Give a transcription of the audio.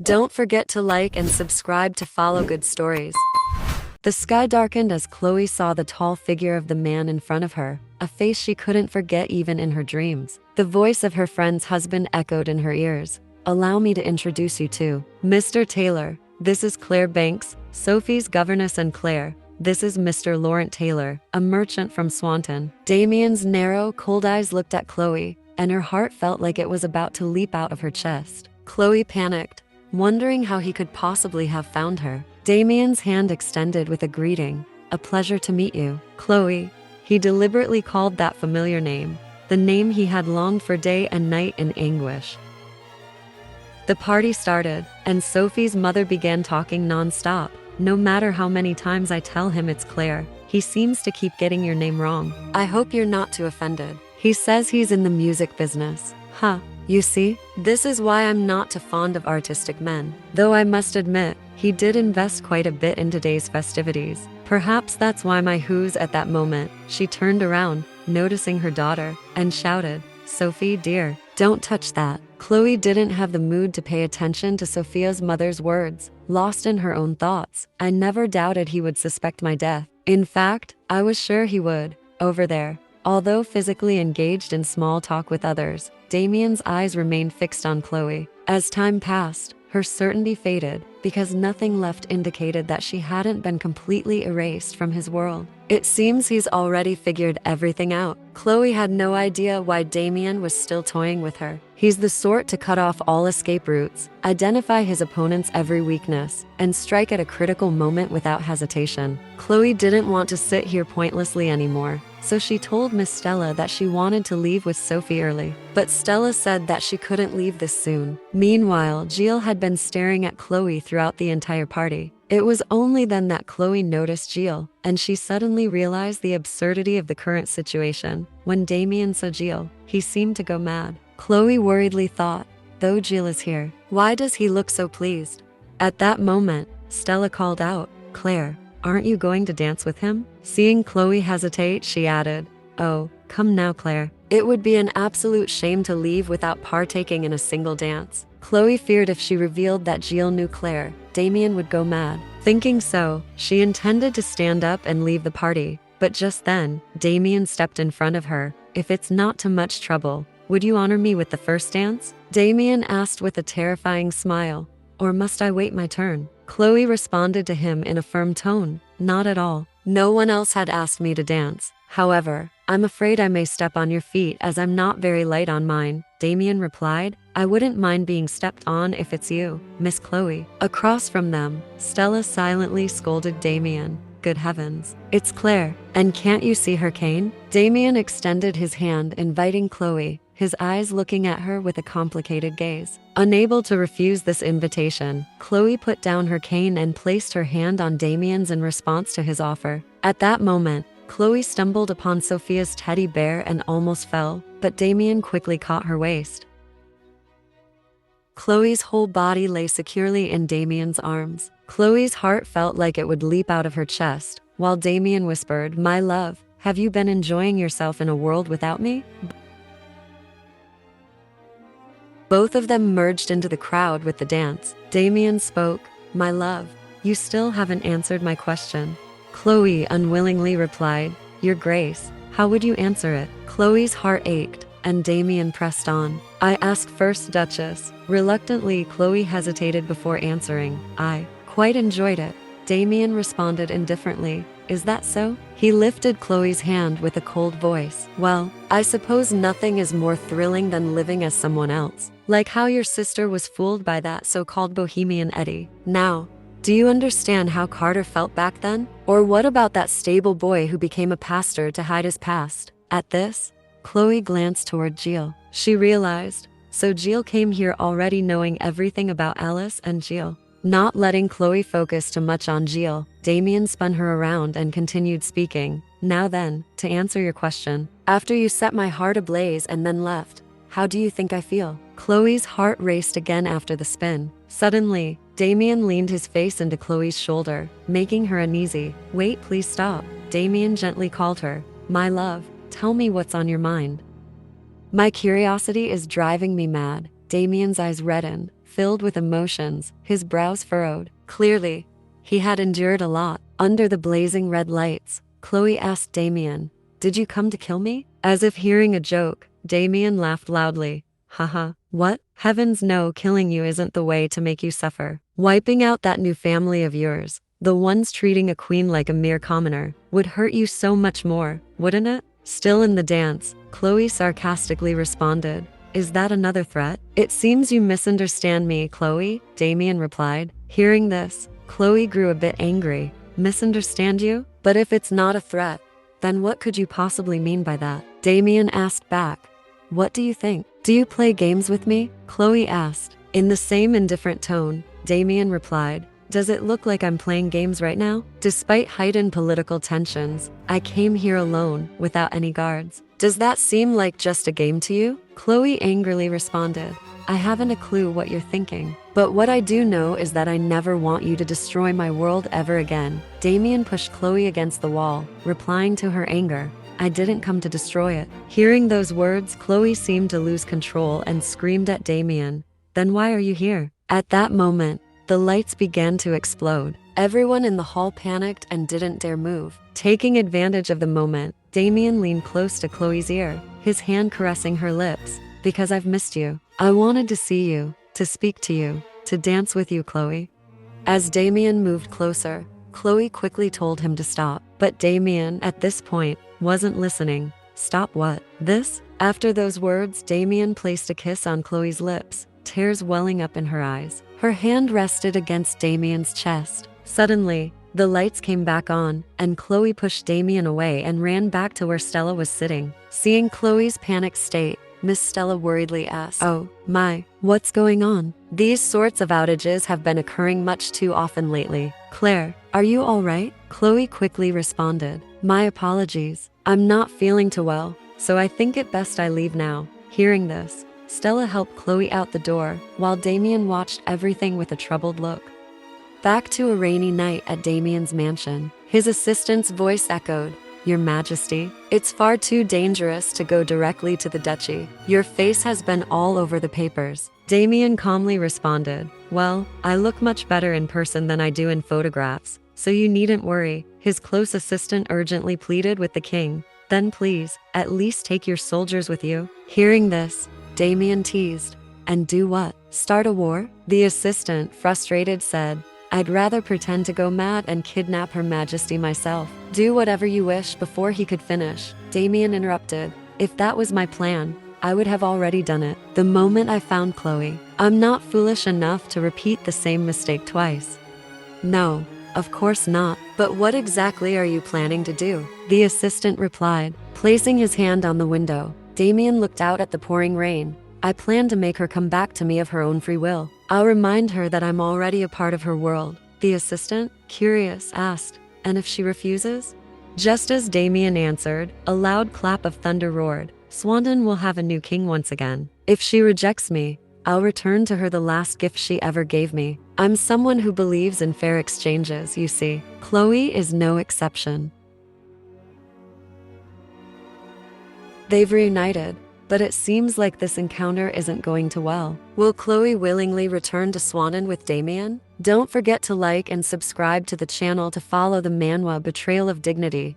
Don't forget to like and subscribe to follow good stories. The sky darkened as Chloe saw the tall figure of the man in front of her, a face she couldn't forget even in her dreams. The voice of her friend's husband echoed in her ears. "Allow me to introduce you to Mr. Taylor. This is Claire Banks, Sophie's governess, and Claire. This is Mr. Laurent Taylor, a merchant from Swanton." Damian's narrow, cold eyes looked at Chloe, and her heart felt like it was about to leap out of her chest. Chloe panicked, wondering how he could possibly have found her. Damian's hand extended with a greeting. "A pleasure to meet you, Chloe." He deliberately called that familiar name, the name he had longed for day and night in anguish. The party started, and Sophie's mother began talking non-stop. "No matter how many times I tell him it's Claire, he seems to keep getting your name wrong. I hope you're not too offended. He says he's in the music business. Huh. You see, this is why I'm not too fond of artistic men. Though I must admit, he did invest quite a bit in today's festivities. Perhaps that's why my who's at that moment." She turned around, noticing her daughter, and shouted, "Sophie, dear, don't touch that." Chloe didn't have the mood to pay attention to Sophia's mother's words, lost in her own thoughts. "I never doubted he would suspect my death. In fact, I was sure he would. Over there." Although physically engaged in small talk with others, Damian's eyes remained fixed on Chloe. As time passed, her certainty faded, because nothing left indicated that she hadn't been completely erased from his world. It seems he's already figured everything out. Chloe had no idea why Damian was still toying with her. He's the sort to cut off all escape routes, identify his opponent's every weakness, and strike at a critical moment without hesitation. Chloe didn't want to sit here pointlessly anymore, so she told Miss Stella that she wanted to leave with Sophie early. But Stella said that she couldn't leave this soon. Meanwhile, Jill had been staring at Chloe throughout the entire party. It was only then that Chloe noticed Jill, and she suddenly realized the absurdity of the current situation. When Damian saw Jill, he seemed to go mad. Chloe worriedly thought, "Though Jill is here, why does he look so pleased?" At that moment, Stella called out, "Claire, aren't you going to dance with him?" Seeing Chloe hesitate, she added, "Oh, come now, Claire. It would be an absolute shame to leave without partaking in a single dance." Chloe feared if she revealed that Jill knew Claire, Damian would go mad. Thinking so, she intended to stand up and leave the party. But just then, Damian stepped in front of her. "If it's not too much trouble, would you honor me with the first dance?" Damian asked with a terrifying smile. "Or must I wait my turn?" Chloe responded to him in a firm tone, "Not at all. No one else had asked me to dance. However, I'm afraid I may step on your feet as I'm not very light on mine." Damian replied, "I wouldn't mind being stepped on if it's you, Miss Chloe." Across from them, Stella silently scolded Damian. "Good heavens, it's Claire, and can't you see her cane?" Damian extended his hand, inviting Chloe, his eyes looking at her with a complicated gaze. Unable to refuse this invitation, Chloe put down her cane and placed her hand on Damian's in response to his offer. At that moment, Chloe stumbled upon Sophia's teddy bear and almost fell, but Damian quickly caught her waist. Chloe's whole body lay securely in Damian's arms. Chloe's heart felt like it would leap out of her chest, while Damian whispered, "My love, have you been enjoying yourself in a world without me?" Both of them merged into the crowd with the dance. Damian spoke, "My love, you still haven't answered my question." Chloe unwillingly replied, "Your Grace, how would you answer it?" Chloe's heart ached, and Damian pressed on. "I ask first, Duchess." Reluctantly, Chloe hesitated before answering, "I quite enjoyed it." Damian responded indifferently, "Is that so?" He lifted Chloe's hand with a cold voice. "Well, I suppose nothing is more thrilling than living as someone else. Like how your sister was fooled by that so-called Bohemian Eddie. Now, do you understand how Carter felt back then? Or what about that stable boy who became a pastor to hide his past?" At this, Chloe glanced toward Jill. She realized, so Jill came here already knowing everything about Alice and Jill. Not letting Chloe focus too much on Jill, Damian spun her around and continued speaking. "Now then, to answer your question, after you set my heart ablaze and then left, how do you think I feel?" Chloe's heart raced again after the spin. Suddenly, Damian leaned his face into Chloe's shoulder, making her uneasy. "Wait, please stop." Damian gently called her. "My love, tell me what's on your mind." "My curiosity is driving me mad." Damian's eyes reddened, filled with emotions, his brows furrowed. Clearly, he had endured a lot. Under the blazing red lights, Chloe asked Damian, "Did you come to kill me?" As if hearing a joke, Damian laughed loudly. Haha, what? Heavens no, killing you isn't the way to make you suffer. Wiping out that new family of yours, the ones treating a queen like a mere commoner, would hurt you so much more, wouldn't it? Still in the dance, Chloe sarcastically responded, "Is that another threat?" "It seems you misunderstand me, Chloe," Damian replied. Hearing this, Chloe grew a bit angry. Misunderstand you? But if it's not a threat, then what could you possibly mean by that? Damian asked back. What do you think? Do you play games with me? Chloe asked. In the same indifferent tone, Damian replied, "Does it look like I'm playing games right now?" Despite heightened political tensions, I came here alone, without any guards. Does that seem like just a game to you? Chloe angrily responded, "I haven't a clue what you're thinking. But what I do know is that I never want you to destroy my world ever again." Damian pushed Chloe against the wall, replying to her anger, "I didn't come to destroy it." Hearing those words, Chloe seemed to lose control and screamed at Damian, "Then why are you here?" At that moment, the lights began to explode. Everyone in the hall panicked and didn't dare move. Taking advantage of the moment, Damian leaned close to Chloe's ear, his hand caressing her lips. "Because I've missed you. I wanted to see you, to speak to you, to dance with you, Chloe." As Damian moved closer, Chloe quickly told him to stop. But Damian, at this point, wasn't listening. Stop what? This? After those words, Damian placed a kiss on Chloe's lips, tears welling up in her eyes. Her hand rested against Damian's chest. Suddenly, the lights came back on, and Chloe pushed Damian away and ran back to where Stella was sitting. Seeing Chloe's panicked state, Miss Stella worriedly asked, "Oh, my, what's going on?" "These sorts of outages have been occurring much too often lately. Claire, are you all right?" Chloe quickly responded, "My apologies. I'm not feeling too well, so I think it best I leave now." Hearing this, Stella helped Chloe out the door, while Damian watched everything with a troubled look. Back to a rainy night at Damian's mansion, his assistant's voice echoed, "Your Majesty, it's far too dangerous to go directly to the duchy. Your face has been all over the papers." Damian calmly responded, "Well, I look much better in person than I do in photographs, so you needn't worry." His close assistant urgently pleaded with the king, "Then please, at least take your soldiers with you." Hearing this, Damian teased, "And do what? Start a war?" The assistant, frustrated, said, "I'd rather pretend to go mad and kidnap Her Majesty myself." "Do whatever you wish." Before he could finish, Damian interrupted, "If that was my plan, I would have already done it the moment I found Chloe. I'm not foolish enough to repeat the same mistake twice." "No, of course not. But what exactly are you planning to do?" The assistant replied, placing his hand on the window. Damian looked out at the pouring rain. "I plan to make her come back to me of her own free will. I'll remind her that I'm already a part of her world." The assistant, curious, asked, "And if she refuses?" Just as Damian answered, a loud clap of thunder roared. "Swandon will have a new king once again. If she rejects me, I'll return to her the last gift she ever gave me. I'm someone who believes in fair exchanges, you see. Chloe is no exception." They've reunited, but it seems like this encounter isn't going too well. Will Chloe willingly return to Swandon with Damian? Don't forget to like and subscribe to the channel to follow the Manhwa Betrayal of Dignity.